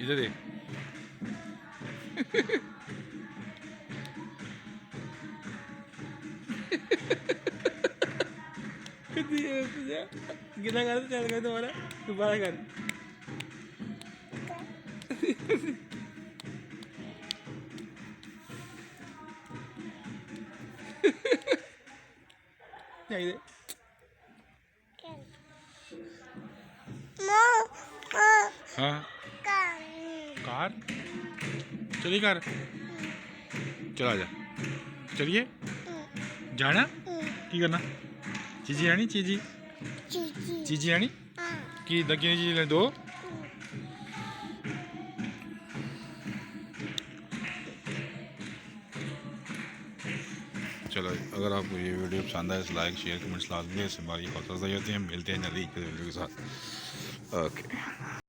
इधर देख। गिला कर चल कर दोबारा दोबारा कर। चाहिए हाँ कार चलिए कार चला जा चलिए जाना की करना चीजी आनी चीजी चीजी आनी की दगी चीज ले दो। चलो अगर आपको ये वीडियो पसंद आए तो लाइक शेयर कमेंट्स लाजमी है। हमारी हौसला अफजाई होती है। मिलते हैं जल्दी वीडियो के साथ। ओके।